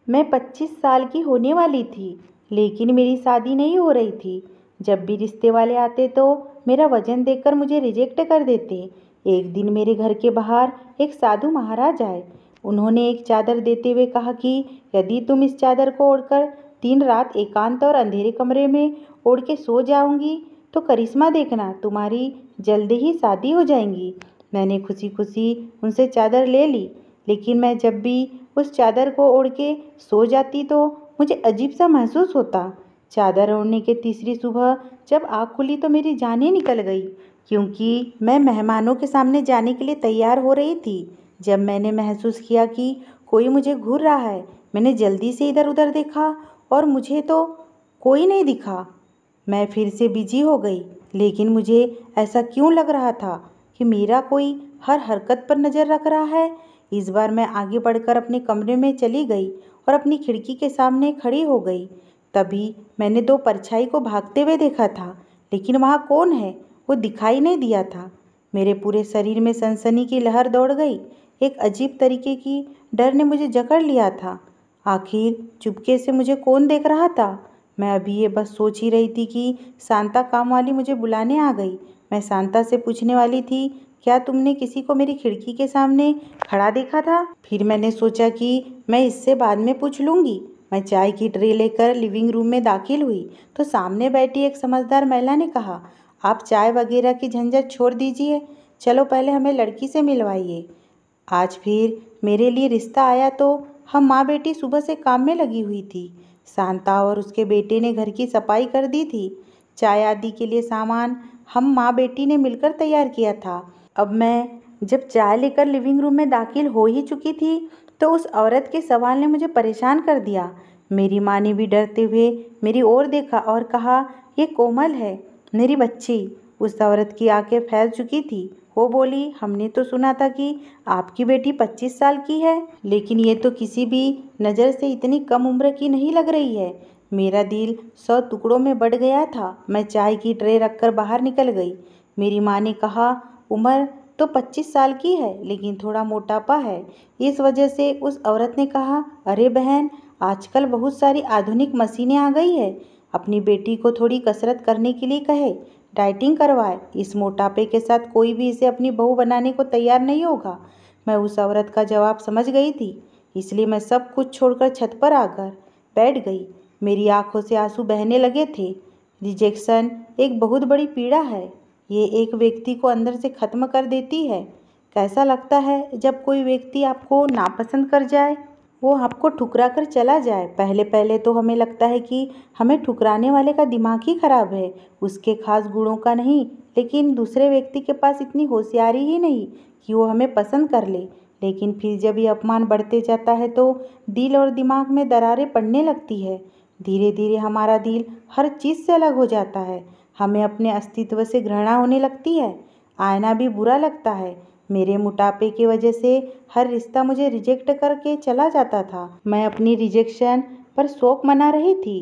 मैं 25 साल की होने वाली थी, लेकिन मेरी शादी नहीं हो रही थी। जब भी रिश्ते वाले आते तो मेरा वजन देखकर मुझे रिजेक्ट कर देते। एक दिन मेरे घर के बाहर एक साधु महाराज आए। उन्होंने एक चादर देते हुए कहा कि यदि तुम इस चादर को ओढ़कर 3 रात एकांत और अंधेरे कमरे में ओढ़ के सो जाऊंगी तो करिश्मा देखना, तुम्हारी जल्दी ही शादी हो जाएंगी। मैंने खुशी खुशी उनसे चादर ले ली, लेकिन मैं जब भी उस चादर को ओढ़ के सो जाती तो मुझे अजीब सा महसूस होता। चादर ओढ़ने के तीसरी सुबह जब आँख खुली तो मेरी जान ही निकल गई, क्योंकि मैं मेहमानों के सामने जाने के लिए तैयार हो रही थी। जब मैंने महसूस किया कि कोई मुझे घूर रहा है, मैंने जल्दी से इधर उधर देखा और मुझे तो कोई नहीं दिखा। मैं फिर से बिजी हो गई, लेकिन मुझे ऐसा क्यों लग रहा था कि मेरा कोई हर हरकत पर नज़र रख रहा है। इस बार मैं आगे बढ़कर अपने कमरे में चली गई और अपनी खिड़की के सामने खड़ी हो गई। तभी मैंने 2 परछाई को भागते हुए देखा था, लेकिन वहाँ कौन है वो दिखाई नहीं दिया था। मेरे पूरे शरीर में सनसनी की लहर दौड़ गई। एक अजीब तरीके की डर ने मुझे जकड़ लिया था। आखिर चुपके से मुझे कौन देख रहा था? मैं अभी ये बस सोच ही रही थी कि शांता काम वाली मुझे बुलाने आ गई। मैं शांता से पूछने वाली थी, क्या तुमने किसी को मेरी खिड़की के सामने खड़ा देखा था? फिर मैंने सोचा कि मैं इससे बाद में पूछ लूँगी। मैं चाय की ट्रे लेकर लिविंग रूम में दाखिल हुई तो सामने बैठी एक समझदार महिला ने कहा, आप चाय वगैरह की झंझट छोड़ दीजिए, चलो पहले हमें लड़की से मिलवाइए। आज फिर मेरे लिए रिश्ता आया तो हम माँ बेटी सुबह से काम में लगी हुई थी। शांता और उसके बेटे ने घर की सफाई कर दी थी। चाय आदि के लिए सामान हम माँ बेटी ने मिलकर तैयार किया था। अब मैं जब चाय लेकर लिविंग रूम में दाखिल हो ही चुकी थी तो उस औरत के सवाल ने मुझे परेशान कर दिया। मेरी माँ ने भी डरते हुए मेरी ओर देखा और कहा, ये कोमल है, मेरी बच्ची। उस औरत की आंखें फैल चुकी थी। वो बोली, हमने तो सुना था कि आपकी बेटी 25 साल की है, लेकिन ये तो किसी भी नज़र से इतनी कम उम्र की नहीं लग रही है। मेरा दिल 100 टुकड़ों में बट गया था। मैं चाय की ट्रे रखकर बाहर निकल गई। मेरी माँ ने कहा, उम्र तो 25 साल की है, लेकिन थोड़ा मोटापा है, इस वजह से। उस औरत ने कहा, अरे बहन, आजकल बहुत सारी आधुनिक मशीनें आ गई है, अपनी बेटी को थोड़ी कसरत करने के लिए कहे, डाइटिंग करवाए। इस मोटापे के साथ कोई भी इसे अपनी बहू बनाने को तैयार नहीं होगा। मैं उस औरत का जवाब समझ गई थी, इसलिए मैं सब कुछ छोड़कर छत पर आकर बैठ गई। मेरी आंखों से आंसू बहने लगे थे। रिजेक्शन एक बहुत बड़ी पीड़ा है। ये एक व्यक्ति को अंदर से ख़त्म कर देती है। कैसा लगता है जब कोई व्यक्ति आपको नापसंद कर जाए, वो आपको ठुकरा कर चला जाए। पहले पहले तो हमें लगता है कि हमें ठुकराने वाले का दिमाग ही खराब है, उसके खास गुणों का नहीं, लेकिन दूसरे व्यक्ति के पास इतनी होशियारी ही नहीं कि वो हमें पसंद कर ले। लेकिन फिर जब ये अपमान बढ़ते जाता है तो दिल और दिमाग में दरारें पड़ने लगती है। धीरे धीरे हमारा दिल हर चीज़ से अलग हो जाता है। हमें अपने अस्तित्व से घृणा होने लगती है। आना भी बुरा लगता है। मेरे मोटापे की वजह से हर रिश्ता मुझे रिजेक्ट करके चला जाता था। मैं अपनी रिजेक्शन पर शोक मना रही थी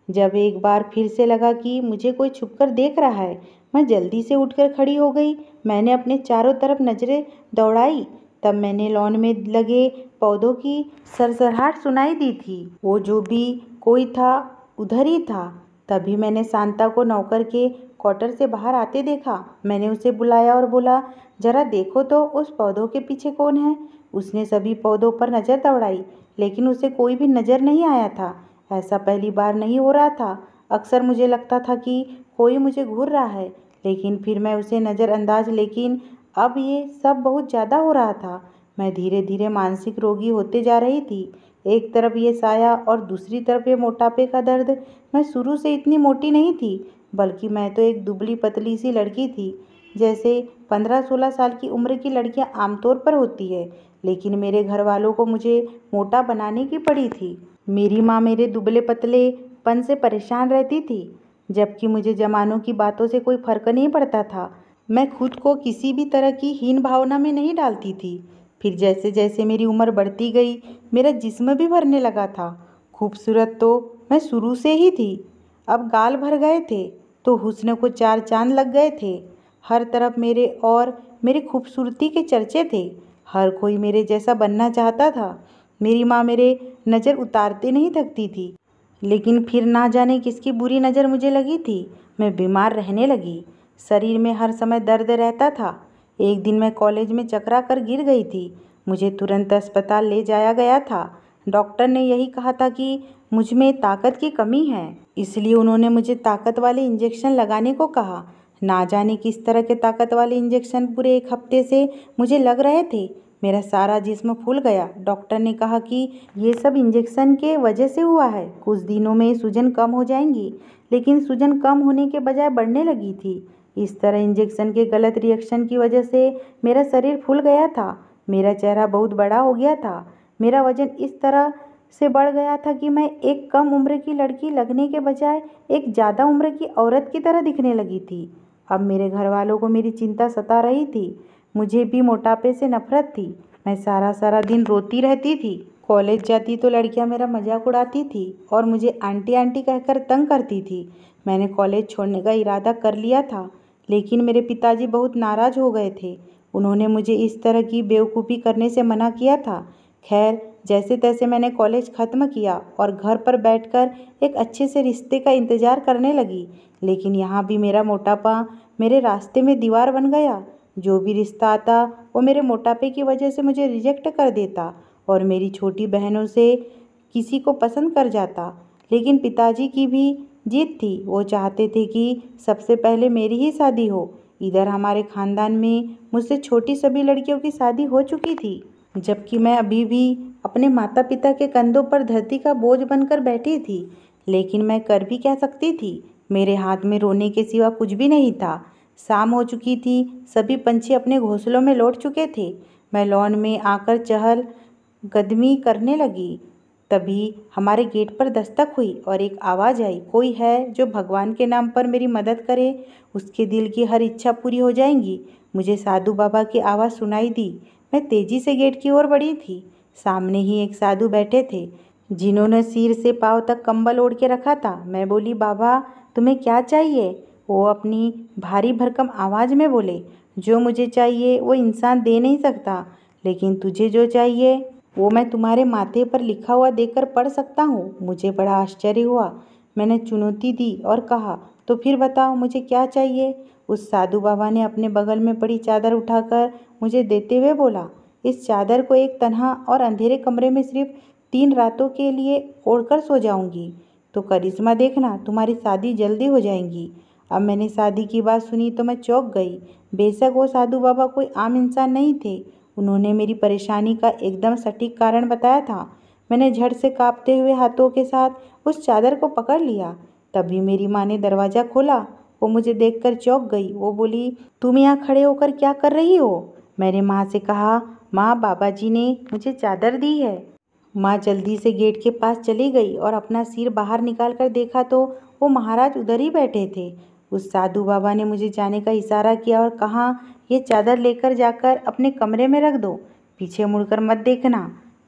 जब एक बार फिर से लगा कि मुझे कोई छुपकर देख रहा है। मैं जल्दी से उठकर खड़ी हो गई। मैंने अपने चारों तरफ नज़रें दौड़ाई। तब मैंने लॉन में लगे पौधों की सरसराहट सुनाई दी थी। वो जो भी कोई था उधर ही था। तभी मैंने शांता को नौकर के क्वार्टर से बाहर आते देखा। मैंने उसे बुलाया और बोला, जरा देखो तो उस पौधों के पीछे कौन है। उसने सभी पौधों पर नज़र दौड़ाई, लेकिन उसे कोई भी नज़र नहीं आया था। ऐसा पहली बार नहीं हो रहा था। अक्सर मुझे लगता था कि कोई मुझे घूर रहा है, लेकिन फिर मैं उसे नज़रअंदाज। लेकिन अब ये सब बहुत ज़्यादा हो रहा था। मैं धीरे धीरे मानसिक रोगी होते जा रही थी। एक तरफ ये साया और दूसरी तरफ ये मोटापे का दर्द। मैं शुरू से इतनी मोटी नहीं थी, बल्कि मैं तो एक दुबली पतली सी लड़की थी, जैसे 15-16 साल की उम्र की लड़कियां आमतौर पर होती है। लेकिन मेरे घर वालों को मुझे मोटा बनाने की पड़ी थी। मेरी माँ मेरे दुबले पतलेपन से परेशान रहती थी, जबकि मुझे जमानों की बातों से कोई फर्क नहीं पड़ता था। मैं खुद को किसी भी तरह की हीन भावना में नहीं डालती थी। फिर जैसे जैसे मेरी उम्र बढ़ती गई, मेरा जिस्म भी भरने लगा था। खूबसूरत तो मैं शुरू से ही थी, अब गाल भर गए थे तो हुस्न को 4 चांद लग गए थे। हर तरफ मेरे और मेरी खूबसूरती के चर्चे थे। हर कोई मेरे जैसा बनना चाहता था। मेरी माँ मेरे नज़र उतारते नहीं थकती थी। लेकिन फिर ना जाने किसकी बुरी नज़र मुझे लगी थी। मैं बीमार रहने लगी। शरीर में हर समय दर्द रहता था। एक दिन मैं कॉलेज में चकरा कर गिर गई थी। मुझे तुरंत अस्पताल ले जाया गया था। डॉक्टर ने यही कहा था कि मुझ में ताकत की कमी है, इसलिए उन्होंने मुझे ताकत वाले इंजेक्शन लगाने को कहा। ना जाने किस तरह के ताकत वाले इंजेक्शन पूरे 1 हफ्ते से मुझे लग रहे थे। मेरा सारा जिस्म फूल गया। डॉक्टर ने कहा कि ये सब इंजेक्शन के वजह से हुआ है, कुछ दिनों में सूजन कम हो जाएंगी। लेकिन सूजन कम होने के बजाय बढ़ने लगी थी। इस तरह इंजेक्शन के गलत रिएक्शन की वजह से मेरा शरीर फूल गया था। मेरा चेहरा बहुत बड़ा हो गया था। मेरा वजन इस तरह से बढ़ गया था कि मैं एक कम उम्र की लड़की लगने के बजाय एक ज़्यादा उम्र की औरत की तरह दिखने लगी थी। अब मेरे घर वालों को मेरी चिंता सता रही थी। मुझे भी मोटापे से नफरत थी। मैं सारा सारा दिन रोती रहती थी। कॉलेज जाती तो लड़कियां मेरा मजाक उड़ाती थी और मुझे आंटी आंटी कहकर तंग करती थी। मैंने कॉलेज छोड़ने का इरादा कर लिया था, लेकिन मेरे पिताजी बहुत नाराज़ हो गए थे। उन्होंने मुझे इस तरह की बेवकूफ़ी करने से मना किया था। खैर, जैसे तैसे मैंने कॉलेज ख़त्म किया और घर पर बैठकर एक अच्छे से रिश्ते का इंतज़ार करने लगी। लेकिन यहाँ भी मेरा मोटापा मेरे रास्ते में दीवार बन गया। जो भी रिश्ता आता वो मेरे मोटापे की वजह से मुझे रिजेक्ट कर देता और मेरी छोटी बहनों से किसी को पसंद कर जाता। लेकिन पिताजी की भी जीत थी। वो चाहते थे कि सबसे पहले मेरी ही शादी हो। इधर हमारे ख़ानदान में मुझसे छोटी सभी लड़कियों की शादी हो चुकी थी, जबकि मैं अभी भी अपने माता पिता के कंधों पर धरती का बोझ बनकर बैठी थी। लेकिन मैं कर भी क्या सकती थी। मेरे हाथ में रोने के सिवा कुछ भी नहीं था। शाम हो चुकी थी। सभी पंछी अपने घोंसलों में लौट चुके थे। मैं लॉन में आकर चहल कदमी करने लगी। तभी हमारे गेट पर दस्तक हुई और एक आवाज़ आई, कोई है जो भगवान के नाम पर मेरी मदद करे, उसके दिल की हर इच्छा पूरी हो जाएंगी। मुझे साधु बाबा की आवाज़ सुनाई दी। मैं तेज़ी से गेट की ओर बढ़ी थी। सामने ही एक साधु बैठे थे, जिन्होंने सिर से पाँव तक कंबल ओढ़ के रखा था। मैं बोली, बाबा तुम्हें क्या चाहिए? वो अपनी भारी भरकम आवाज़ में बोले, जो मुझे चाहिए वो इंसान दे नहीं सकता, लेकिन तुझे जो चाहिए वो मैं तुम्हारे माथे पर लिखा हुआ देकर पढ़ सकता हूँ। मुझे बड़ा आश्चर्य हुआ। मैंने चुनौती दी और कहा, तो फिर बताओ मुझे क्या चाहिए? उस साधु बाबा ने अपने बगल में पड़ी चादर उठाकर मुझे देते हुए बोला, इस चादर को एक तन्हा और अंधेरे कमरे में सिर्फ 3 रातों के लिए ओढ़कर सो जाऊंगी, तो करिश्मा देखना, तुम्हारी शादी जल्दी हो जाएगी। अब मैंने शादी की बात सुनी तो मैं चौंक गई। बेशक वो साधु बाबा कोई आम इंसान नहीं थे। उन्होंने मेरी परेशानी का एकदम सटीक कारण बताया था। मैंने झट से कांपते हुए हाथों के साथ उस चादर को पकड़ लिया। तभी मेरी माँ ने दरवाज़ा खोला। वो मुझे देखकर चौंक गई। वो बोली, तुम यहाँ खड़े होकर क्या कर रही हो? मैंने माँ से कहा, माँ बाबा जी ने मुझे चादर दी है। माँ जल्दी से गेट के पास चली गई और अपना सिर बाहर निकाल कर देखा तो वो महाराज उधर ही बैठे थे। उस साधु बाबा ने मुझे जाने का इशारा किया और कहा, ये चादर लेकर जाकर अपने कमरे में रख दो, पीछे मुड़कर मत देखना।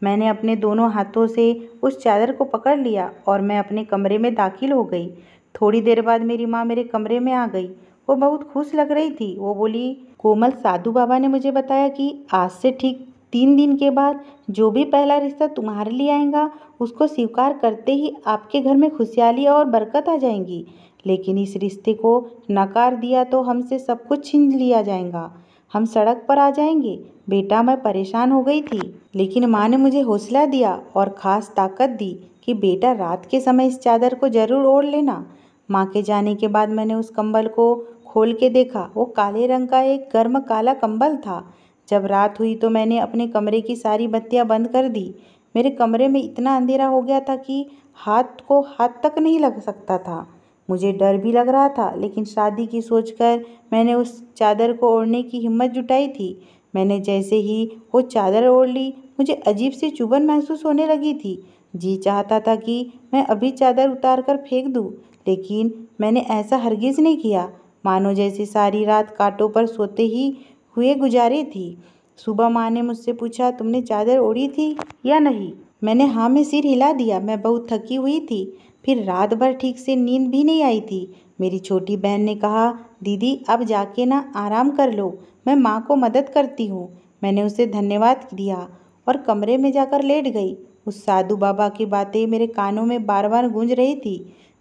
मैंने अपने दोनों हाथों से उस चादर को पकड़ लिया और मैं अपने कमरे में दाखिल हो गई। थोड़ी देर बाद मेरी माँ मेरे कमरे में आ गई। वो बहुत खुश लग रही थी। वो बोली, कोमल, साधु बाबा ने मुझे बताया कि आज से ठीक 3 दिन के बाद जो भी पहला रिश्ता तुम्हारे लिए आएगा, उसको स्वीकार करते ही आपके घर में खुशहाली और बरकत आ जाएंगी। लेकिन इस रिश्ते को नकार दिया तो हमसे सब कुछ छीन लिया जाएगा, हम सड़क पर आ जाएंगे। बेटा, मैं परेशान हो गई थी, लेकिन माँ ने मुझे हौसला दिया और ख़ास ताकत दी कि बेटा, रात के समय इस चादर को ज़रूर ओढ़ लेना। माँ के जाने के बाद मैंने उस कंबल को खोल के देखा। वो काले रंग का एक गर्म काला कंबल था। जब रात हुई तो मैंने अपने कमरे की सारी बत्तियां बंद कर दी। मेरे कमरे में इतना अंधेरा हो गया था कि हाथ को हाथ तक नहीं लग सकता था। मुझे डर भी लग रहा था, लेकिन शादी की सोचकर मैंने उस चादर को ओढ़ने की हिम्मत जुटाई थी। मैंने जैसे ही वो चादर ओढ़ ली, मुझे अजीब सी चुभन महसूस होने लगी थी। जी चाहता था कि मैं अभी चादर उतार कर फेंक दूँ, लेकिन मैंने ऐसा हरगिज़ नहीं किया। मानो जैसे सारी रात कांटों पर सोते ही हुए गुजारी थी। सुबह माँ ने मुझसे पूछा, तुमने चादर ओढ़ी थी या नहीं? मैंने हाँ में सिर हिला दिया। मैं बहुत थकी हुई थी। फिर रात भर ठीक से नींद भी नहीं आई थी। मेरी छोटी बहन ने कहा, दीदी अब जाके ना आराम कर लो, मैं माँ को मदद करती हूँ। मैंने उसे धन्यवाद दिया और कमरे में जाकर लेट गई। उस साधु बाबा की बातें मेरे कानों में बार बार गूंज रही थी।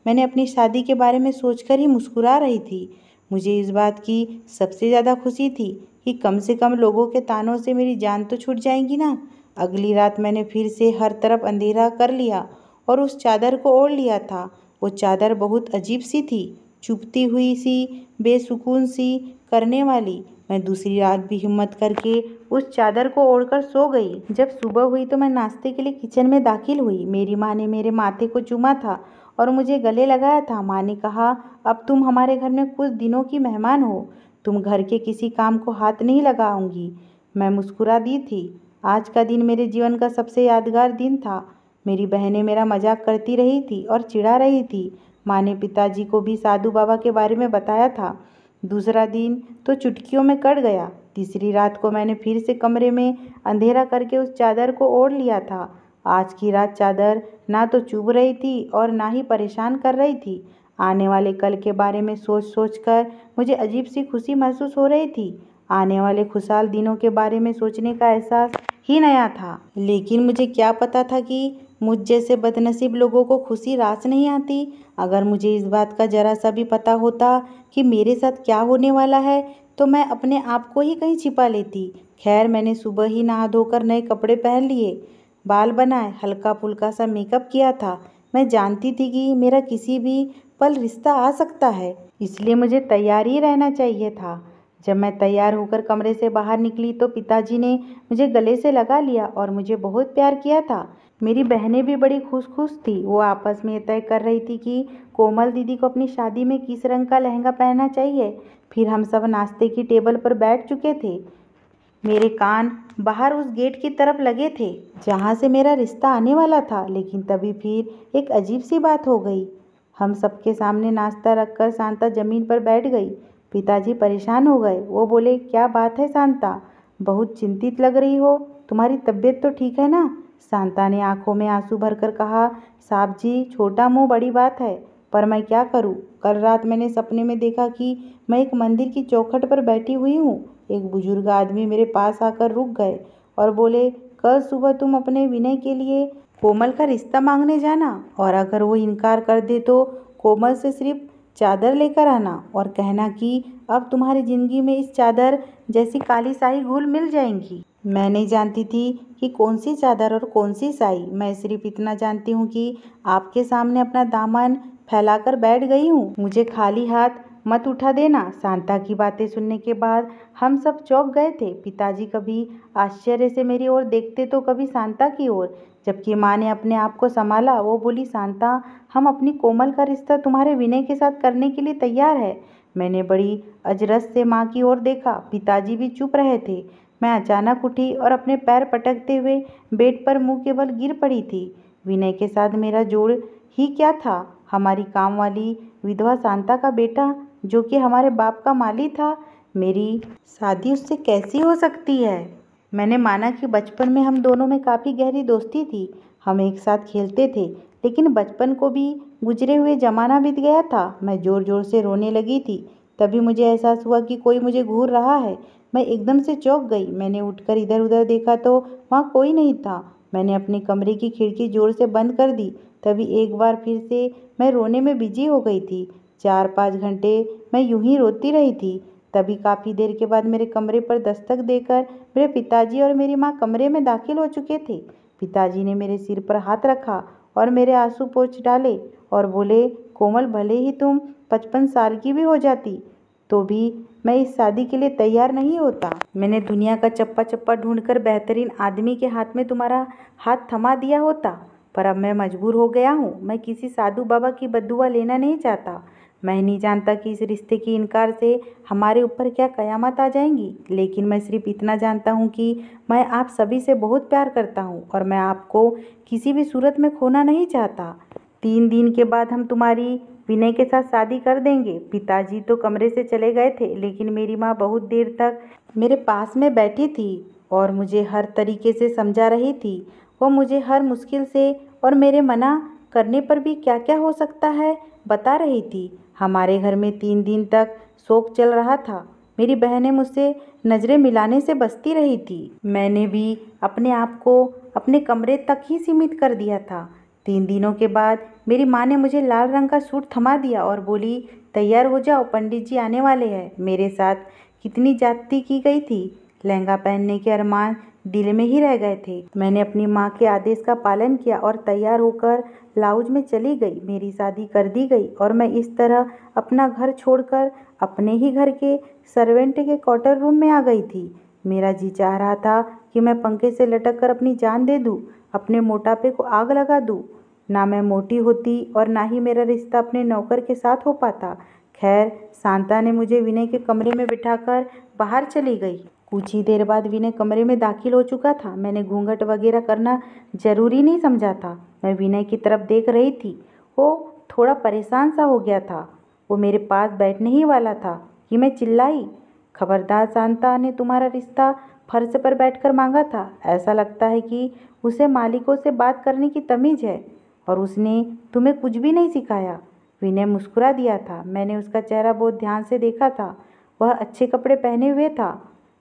मैंने अपनी शादी के बारे में सोचकर ही मुस्कुरा रही थी। मुझे इस बात की सबसे ज़्यादा खुशी थी कि कम से कम लोगों के तानों से मेरी जान तो छूट जाएगी ना। अगली रात मैंने फिर से हर तरफ अंधेरा कर लिया और उस चादर को ओढ़ लिया था। वो चादर बहुत अजीब सी थी, चुभती हुई सी, बेसुकून सी करने वाली। मैं दूसरी रात भी हिम्मत करके उस चादर को ओढ़कर सो गई। जब सुबह हुई तो मैं नाश्ते के लिए किचन में दाखिल हुई। मेरी माँ ने मेरे माथे को चूमा था और मुझे गले लगाया था। माँ ने कहा, अब तुम हमारे घर में कुछ दिनों की मेहमान हो, तुम घर के किसी काम को हाथ नहीं लगाऊंगी। मैं मुस्कुरा दी थी। आज का दिन मेरे जीवन का सबसे यादगार दिन था। मेरी बहनें मेरा मजाक करती रही थी और चिढ़ा रही थी। माँ ने पिताजी को भी साधु बाबा के बारे में बताया था। दूसरा दिन तो चुटकियों में कट गया। तीसरी रात को मैंने फिर से कमरे में अंधेरा करके उस चादर को ओढ़ लिया था। आज की रात चादर ना तो चुभ रही थी और ना ही परेशान कर रही थी। आने वाले कल के बारे में सोच सोच कर मुझे अजीब सी खुशी महसूस हो रही थी। आने वाले खुशहाल दिनों के बारे में सोचने का एहसास ही नया था। लेकिन मुझे क्या पता था कि मुझ जैसे बदनसीब लोगों को खुशी रास नहीं आती। अगर मुझे इस बात का जरा सा भी पता होता कि मेरे साथ क्या होने वाला है तो मैं अपने आप को ही कहीं छिपा लेती। खैर, मैंने सुबह ही नहा धोकर नए कपड़े पहन लिए, बाल बनाए, हल्का फुल्का सा मेकअप किया था। मैं जानती थी कि मेरा किसी भी पल रिश्ता आ सकता है, इसलिए मुझे तैयार ही रहना चाहिए था। जब मैं तैयार होकर कमरे से बाहर निकली तो पिताजी ने मुझे गले से लगा लिया और मुझे बहुत प्यार किया था। मेरी बहनें भी बड़ी खुश खुश थी। वो आपस में तय कर रही थी कि कोमल दीदी को अपनी शादी में किस रंग का लहंगा पहनना चाहिए। फिर हम सब नाश्ते की टेबल पर बैठ चुके थे। मेरे कान बाहर उस गेट की तरफ लगे थे जहाँ से मेरा रिश्ता आने वाला था। लेकिन तभी फिर एक अजीब सी बात हो गई। हम सबके सामने नाश्ता रखकर शांता जमीन पर बैठ गई। पिताजी परेशान हो गए। वो बोले, क्या बात है शांता, बहुत चिंतित लग रही हो, तुम्हारी तबीयत तो ठीक है ना? शांता ने आंखों में आंसू भरकर कहा, साहब जी, छोटा मुंह बड़ी बात है, पर मैं क्या करूं? कल रात मैंने सपने में देखा कि मैं एक मंदिर की चौखट पर बैठी हुई हूँ। एक बुजुर्ग आदमी मेरे पास आकर रुक गए और बोले, कल सुबह तुम अपने विनय के लिए कोमल का रिश्ता मांगने जाना और अगर वो इनकार कर दे तो कोमल से सिर्फ चादर लेकर आना और कहना कि अब तुम्हारी जिंदगी में इस चादर जैसी काली शाही घुल मिल जाएंगी। मैं नहीं जानती थी कि कौन सी चादर और कौन सी शाही। मैं सिर्फ इतना जानती हूँ कि आपके सामने अपना दामन फैलाकर बैठ गई हूँ, मुझे खाली हाथ मत उठा देना। शांता की बातें सुनने के बाद हम सब चौंक गए थे। पिताजी कभी आश्चर्य से मेरी ओर देखते तो कभी शांता की ओर। जबकि माँ ने अपने आप को संभाला। वो बोली, शांता, हम अपनी कोमल का रिश्ता तुम्हारे विनय के साथ करने के लिए तैयार है। मैंने बड़ी अजरस से माँ की ओर देखा। पिताजी भी चुप रहे थे। मैं अचानक उठी और अपने पैर पटकते हुए बेड पर मुंह के बल गिर पड़ी थी। विनय के साथ मेरा जोड़ ही क्या था? हमारी काम वाली विधवा शांता का बेटा, जो कि हमारे बाप का माली था, मेरी शादी उससे कैसी हो सकती है? मैंने माना कि बचपन में हम दोनों में काफ़ी गहरी दोस्ती थी। हम एक साथ खेलते थे, लेकिन बचपन को भी गुजरे हुए ज़माना बीत गया था। मैं ज़ोर ज़ोर से रोने लगी थी। तभी मुझे एहसास हुआ कि कोई मुझे घूर रहा है। मैं एकदम से चौंक गई। मैंने उठकर इधर उधर देखा तो वहाँ कोई नहीं था। मैंने अपने कमरे की खिड़की जोर से बंद कर दी। तभी एक बार फिर से मैं रोने में बिजी हो गई थी। 4-5 घंटे मैं यूं ही रोती रही थी। तभी काफ़ी देर के बाद मेरे कमरे पर दस्तक देकर मेरे पिताजी और मेरी माँ कमरे में दाखिल हो चुके थे। पिताजी ने मेरे सिर पर हाथ रखा और मेरे आंसू पोंछ डाले और बोले, कोमल, भले ही तुम 55 साल की भी हो जाती तो भी मैं इस शादी के लिए तैयार नहीं होता। मैंने दुनिया का चप्पा चप्पा ढूंढकर बेहतरीन आदमी के हाथ में तुम्हारा हाथ थमा दिया होता, पर अब मैं मजबूर हो गया हूँ। मैं किसी साधु बाबा की बद्दुआ लेना नहीं चाहता। मैं नहीं जानता कि इस रिश्ते की इनकार से हमारे ऊपर क्या कयामत आ जाएंगी, लेकिन मैं सिर्फ इतना जानता हूँ कि मैं आप सभी से बहुत प्यार करता हूँ और मैं आपको किसी भी सूरत में खोना नहीं चाहता। 3 दिन के बाद हम तुम्हारी विनय के साथ शादी कर देंगे। पिताजी तो कमरे से चले गए थे, लेकिन मेरी माँ बहुत देर तक मेरे पास में बैठी थी और मुझे हर तरीके से समझा रही थी। वो मुझे हर मुश्किल से और मेरे मना करने पर भी क्या क्या हो सकता है बता रही थी। हमारे घर में 3 दिन तक शोक चल रहा था। मेरी बहनें मुझसे नज़रें मिलाने से बचती रही थी। मैंने भी अपने आप को अपने कमरे तक ही सीमित कर दिया था। 3 दिनों के बाद मेरी माँ ने मुझे लाल रंग का सूट थमा दिया और बोली, तैयार हो जाओ, पंडित जी आने वाले हैं। मेरे साथ कितनी ज्यादती की गई थी। लहंगा पहनने के अरमान दिल में ही रह गए थे। मैंने अपनी माँ के आदेश का पालन किया और तैयार होकर लाउंज में चली गई। मेरी शादी कर दी गई और मैं इस तरह अपना घर छोड़कर अपने ही घर के सर्वेंट के क्वार्टर रूम में आ गई थी। मेरा जी चाह रहा था कि मैं पंखे से लटक कर अपनी जान दे दूँ, अपने मोटापे को आग लगा दूँ। ना मैं मोटी होती और ना ही मेरा रिश्ता अपने नौकर के साथ हो पाता। खैर, शांता ने मुझे विनय के कमरे में बिठाकर बाहर चली गई। कुछ ही देर बाद विनय कमरे में दाखिल हो चुका था। मैंने घूंघट वगैरह करना जरूरी नहीं समझा था। मैं विनय की तरफ देख रही थी। वो थोड़ा परेशान सा हो गया था। वो मेरे पास बैठने ही वाला था कि मैं चिल्लाई, खबरदार, शांता ने तुम्हारा रिश्ता फर्श पर बैठकर मांगा था। ऐसा लगता है कि उसे मालिकों से बात करने की तमीज है और उसने तुम्हें कुछ भी नहीं सिखाया। विनय मुस्कुरा दिया था। मैंने उसका चेहरा बहुत ध्यान से देखा था। वह अच्छे कपड़े पहने हुए था।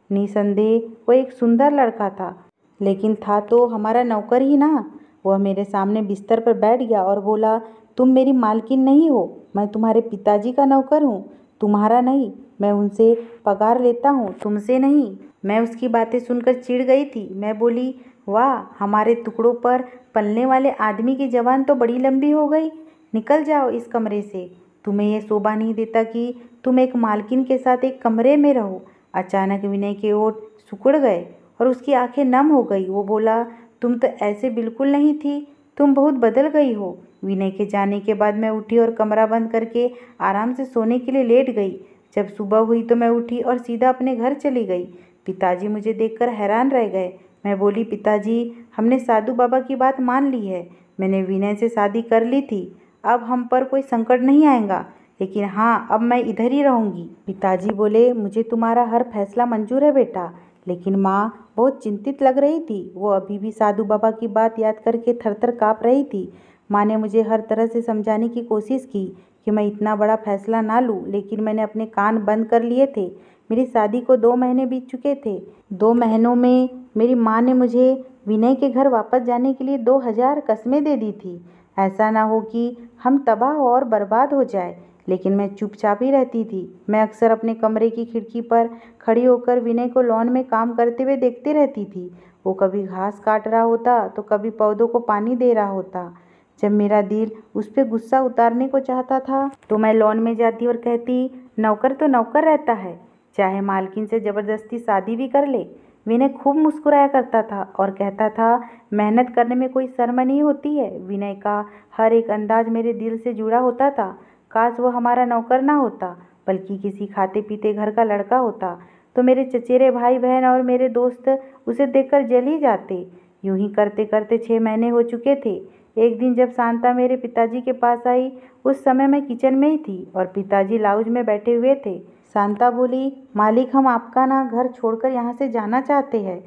निसंदेह वो एक सुंदर लड़का था, लेकिन था तो हमारा नौकर ही ना। वह मेरे सामने बिस्तर पर बैठ गया और बोला, तुम मेरी मालकिन नहीं हो, मैं तुम्हारे पिताजी का नौकर हूँ, तुम्हारा नहीं। मैं उनसे पगार लेता हूँ, तुमसे नहीं। मैं उसकी बातें सुनकर चिढ़ गई थी। मैं बोली, वाह, हमारे टुकड़ों पर पलने वाले आदमी की जबान तो बड़ी लंबी हो गई। निकल जाओ इस कमरे से। तुम्हें यह शोभा नहीं देता कि तुम एक मालकिन के साथ एक कमरे में रहो। अचानक विनय के ओठ सिकुड़ गए और उसकी आंखें नम हो गई। वो बोला, तुम तो ऐसे बिल्कुल नहीं थी, तुम बहुत बदल गई हो। विनय के जाने के बाद मैं उठी और कमरा बंद करके आराम से सोने के लिए लेट गई। जब सुबह हुई तो मैं उठी और सीधा अपने घर चली गई। पिताजी मुझे देखकर हैरान रह गए। मैं बोली, पिताजी, हमने साधु बाबा की बात मान ली है। मैंने विनय से शादी कर ली थी। अब हम पर कोई संकट नहीं आएगा, लेकिन हाँ, अब मैं इधर ही रहूँगी। पिताजी बोले, मुझे तुम्हारा हर फैसला मंजूर है बेटा। लेकिन माँ बहुत चिंतित लग रही थी। वो अभी भी साधु बाबा की बात याद करके थरथर काँप रही थी। माँ ने मुझे हर तरह से समझाने की कोशिश की कि मैं इतना बड़ा फैसला ना लूँ, लेकिन मैंने अपने कान बंद कर लिए थे। मेरी शादी को 2 महीने बीत चुके थे। 2 महीनों में मेरी माँ ने मुझे विनय के घर वापस जाने के लिए 2000 कस्में दे दी थी। ऐसा ना हो कि हम तबाह और बर्बाद हो जाए। लेकिन मैं चुपचाप ही रहती थी। मैं अक्सर अपने कमरे की खिड़की पर खड़ी होकर विनय को लॉन में काम करते हुए देखती रहती थी। वो कभी घास काट रहा होता तो कभी पौधों को पानी दे रहा होता। जब मेरा दिल उस पर गुस्सा उतारने को चाहता था तो मैं लॉन में जाती और कहती, नौकर तो नौकर रहता है, चाहे मालकिन से ज़बरदस्ती शादी भी कर ले। विनय खूब मुस्कुराया करता था और कहता था, मेहनत करने में कोई शर्म नहीं होती है। विनय का हर एक अंदाज मेरे दिल से जुड़ा होता था। काश वो हमारा नौकर ना होता, बल्कि किसी खाते पीते घर का लड़का होता, तो मेरे चचेरे भाई बहन और मेरे दोस्त उसे देखकर जल ही जाते। यूं ही करते करते 6 महीने हो चुके थे। एक दिन जब शांता मेरे पिताजी के पास आई, उस समय मैं किचन में ही थी और पिताजी लाउंज में बैठे हुए थे। शांता बोली, मालिक, हम आपका ना घर छोड़कर यहाँ से जाना चाहते हैं।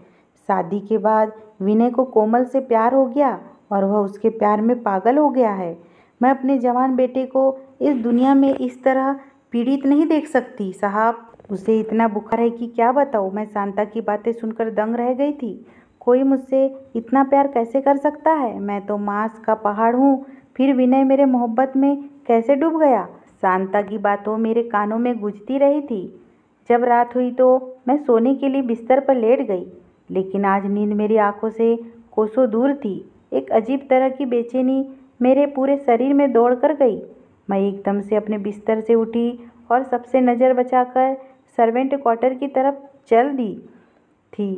शादी के बाद विनय को कोमल से प्यार हो गया और वह उसके प्यार में पागल हो गया है। मैं अपने जवान बेटे को इस दुनिया में इस तरह पीड़ित नहीं देख सकती साहब। उसे इतना बुखार है कि क्या बताऊँ। मैं शांता की बातें सुनकर दंग रह गई थी। कोई मुझसे इतना प्यार कैसे कर सकता है? मैं तो मांस का पहाड़ हूँ, फिर विनय मेरे मोहब्बत में कैसे डूब गया? शांता की बातों मेरे कानों में गूंजती रही थी। जब रात हुई तो मैं सोने के लिए बिस्तर पर लेट गई, लेकिन आज नींद मेरी आंखों से कोसों दूर थी। एक अजीब तरह की बेचैनी मेरे पूरे शरीर में दौड़ कर गई। मैं एकदम से अपने बिस्तर से उठी और सबसे नज़र बचाकर सर्वेंट क्वार्टर की तरफ चल दी थी।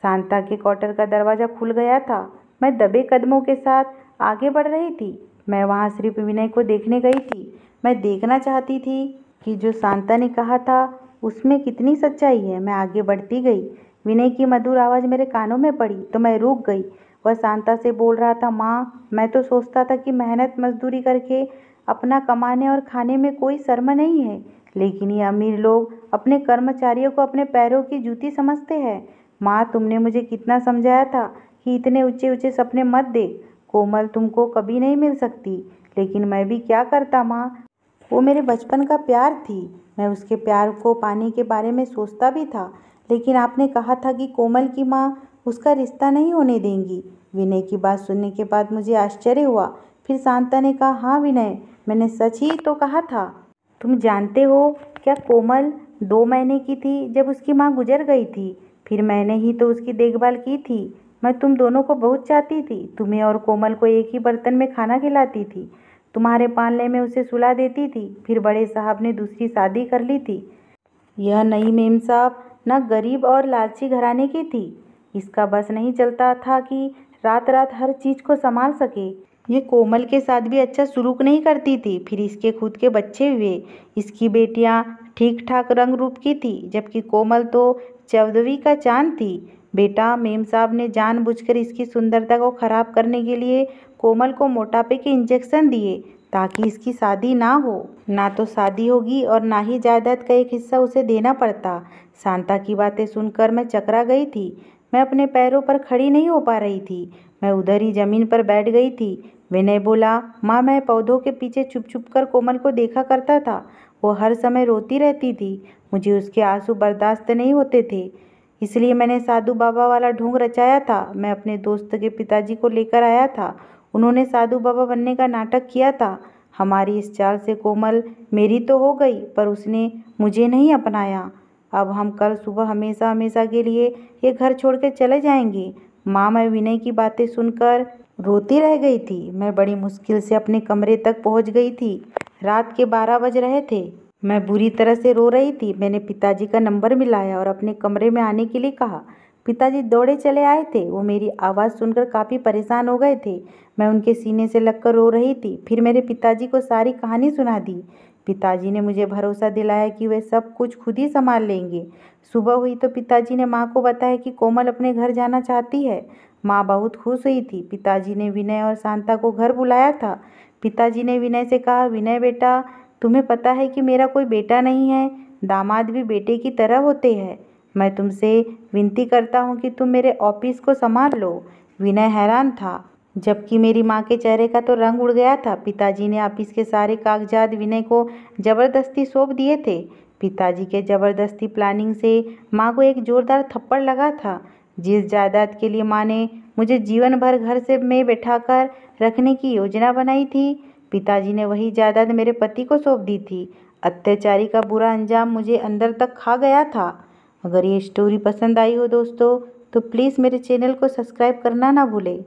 शांता के क्वार्टर का दरवाज़ा खुल गया था। मैं दबे कदमों के साथ आगे बढ़ रही थी। मैं वहाँ सिर्फ विनय को देखने गई थी। मैं देखना चाहती थी कि जो शांता ने कहा था उसमें कितनी सच्चाई है। मैं आगे बढ़ती गई। विनय की मधुर आवाज़ मेरे कानों में पड़ी तो मैं रुक गई। वह शांता से बोल रहा था, माँ, मैं तो सोचता था कि मेहनत मजदूरी करके अपना कमाने और खाने में कोई शर्म नहीं है, लेकिन ये अमीर लोग अपने कर्मचारियों को अपने पैरों की जूती समझते हैं। माँ, तुमने मुझे कितना समझाया था कि इतने ऊंचे ऊंचे सपने मत देख। कोमल तुमको कभी नहीं मिल सकती, लेकिन मैं भी क्या करता माँ। वो मेरे बचपन का प्यार थी। मैं उसके प्यार को पाने के बारे में सोचता भी था, लेकिन आपने कहा था कि कोमल की माँ उसका रिश्ता नहीं होने देंगी। विनय की बात सुनने के बाद मुझे आश्चर्य हुआ। फिर शांता ने कहा, हाँ विनय, मैंने सच ही तो कहा था। तुम जानते हो क्या, कोमल 2 महीने की थी जब उसकी माँ गुजर गई थी। फिर मैंने ही तो उसकी देखभाल की थी। मैं तुम दोनों को बहुत चाहती थी। तुम्हें और कोमल को एक ही बर्तन में खाना खिलाती थी। तुम्हारे पालने में उसे सुला देती थी। फिर बड़े साहब ने दूसरी शादी कर ली थी। यह नई मेम साहब न गरीब और लालची घराने की थी। इसका बस नहीं चलता था कि रात रात हर चीज़ को संभाल सके। ये कोमल के साथ भी अच्छा सलूक नहीं करती थी। फिर इसके खुद के बच्चे हुए। इसकी बेटियां ठीक ठाक रंग रूप की थी, जबकि कोमल तो चौदहवीं का चांद थी। बेटा, मेम साहब ने जानबूझकर इसकी सुंदरता को खराब करने के लिए कोमल को मोटापे के इंजेक्शन दिए, ताकि इसकी शादी ना हो। ना तो शादी होगी और ना ही जायदाद का एक हिस्सा उसे देना पड़ता। शांता की बातें सुनकर मैं चकरा गई थी। मैं अपने पैरों पर खड़ी नहीं हो पा रही थी। मैं उधर ही जमीन पर बैठ गई थी। विनय बोला, माँ, मैं पौधों के पीछे छुप छुप कर कोमल को देखा करता था। वो हर समय रोती रहती थी। मुझे उसके आंसू बर्दाश्त नहीं होते थे। इसलिए मैंने साधु बाबा वाला ढोंग रचाया था। मैं अपने दोस्त के पिताजी को लेकर आया था। उन्होंने साधु बाबा बनने का नाटक किया था। हमारी इस चाल से कोमल मेरी तो हो गई, पर उसने मुझे नहीं अपनाया। अब हम कल सुबह हमेशा हमेशा के लिए ये घर छोड़ के चले जाएंगे। माँ, मैं विनय की बातें सुनकर रोती रह गई थी। मैं बड़ी मुश्किल से अपने कमरे तक पहुंच गई थी। रात के 12 बज रहे थे। मैं बुरी तरह से रो रही थी। मैंने पिताजी का नंबर मिलाया और अपने कमरे में आने के लिए कहा। पिताजी दौड़े चले आए थे। वो मेरी आवाज़ सुनकर काफ़ी परेशान हो गए थे। मैं उनके सीने से लगकर रो रही थी। फिर मेरे पिताजी को सारी कहानी सुना दी। पिताजी ने मुझे भरोसा दिलाया कि वे सब कुछ खुद ही संभाल लेंगे। सुबह हुई तो पिताजी ने माँ को बताया कि कोमल अपने घर जाना चाहती है। माँ बहुत खुश हुई थी। पिताजी ने विनय और शांता को घर बुलाया था। पिताजी ने विनय से कहा, विनय बेटा, तुम्हें पता है कि मेरा कोई बेटा नहीं है। दामाद भी बेटे की तरह होते हैं। मैं तुमसे विनती करता हूँ कि तुम मेरे ऑफिस को संभाल लो। विनय हैरान था, जबकि मेरी माँ के चेहरे का तो रंग उड़ गया था। पिताजी ने ऑफिस के सारे कागजात विनय को ज़बरदस्ती सौंप दिए थे। पिताजी के ज़बरदस्ती प्लानिंग से माँ को एक जोरदार थप्पड़ लगा था। जिस जायदाद के लिए माँ ने मुझे जीवन भर घर से में बैठाकर रखने की योजना बनाई थी, पिताजी ने वही जायदाद मेरे पति को सौंप दी थी। अत्याचारी का बुरा अंजाम मुझे अंदर तक खा गया था। अगर ये स्टोरी पसंद आई हो दोस्तों, तो प्लीज़ मेरे चैनल को सब्सक्राइब करना ना भूलें।